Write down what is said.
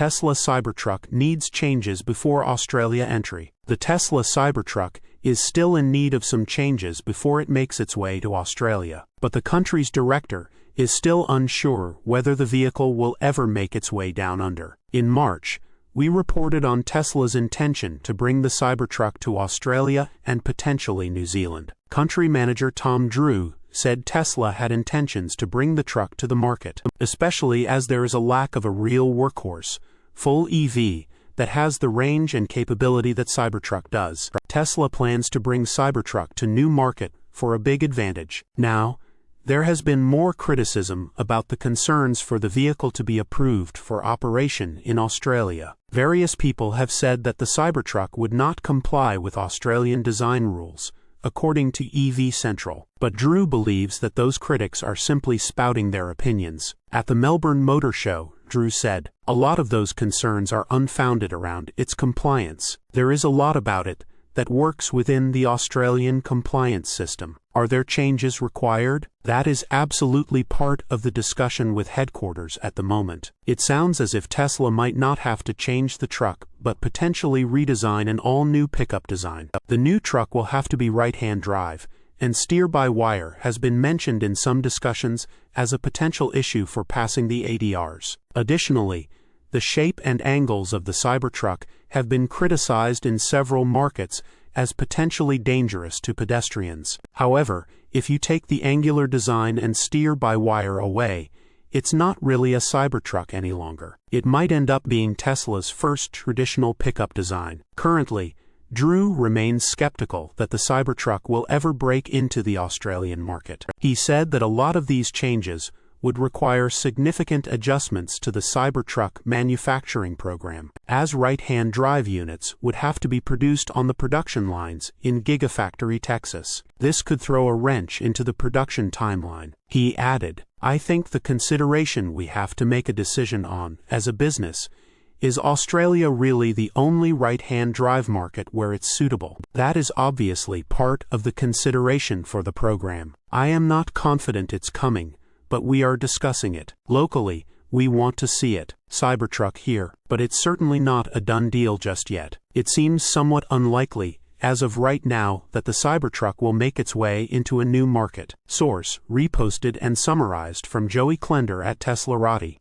Tesla Cybertruck needs changes before Australia entry. The Tesla Cybertruck is still in need of some changes before it makes its way to Australia, but the country's director is still unsure whether the vehicle will ever make its way down under. In March, we reported on Tesla's intention to bring the Cybertruck to Australia and potentially New Zealand. Country manager Tom Drew said Tesla had intentions to bring the truck to the market, especially as there is a lack of a real workhorse, full EV, that has the range and capability that Cybertruck does. Tesla plans to bring Cybertruck to new market for a big advantage. Now, there has been more criticism about the concerns for the vehicle to be approved for operation in Australia. Various people have said that the Cybertruck would not comply with Australian design rules, according to EV Central. But Drew believes that those critics are simply spouting their opinions. At the Melbourne Motor Show, Drew said, "A lot of those concerns are unfounded around its compliance. There is a lot about it that works within the Australian compliance system. Are there changes required? That is absolutely part of the discussion with headquarters at the moment. It sounds as if Tesla might not have to change the truck, but potentially redesign an all-new pickup design. The new truck will have to be right-hand drive, and steer-by-wire has been mentioned in some discussions as a potential issue for passing the ADRs. Additionally, the shape and angles of the Cybertruck have been criticized in several markets as potentially dangerous to pedestrians. However, if you take the angular design and steer-by-wire away, it's not really a Cybertruck any longer. It might end up being Tesla's first traditional pickup design. Currently, Drew remains skeptical that the Cybertruck will ever break into the Australian market. He said that a lot of these changes would require significant adjustments to the Cybertruck manufacturing program, as right-hand drive units would have to be produced on the production lines in Gigafactory, Texas. This could throw a wrench into the production timeline. He added, "I think the consideration we have to make a decision on, as a business, is Australia really the only right-hand drive market where it's suitable? That is obviously part of the consideration for the program. I am not confident it's coming, but we are discussing it. Locally, we want to see it. Cybertruck here, but it's certainly not a done deal just yet. It seems somewhat unlikely, as of right now, that the Cybertruck will make its way into a new market." Source: reposted and summarized from Joey Klender at teslarati.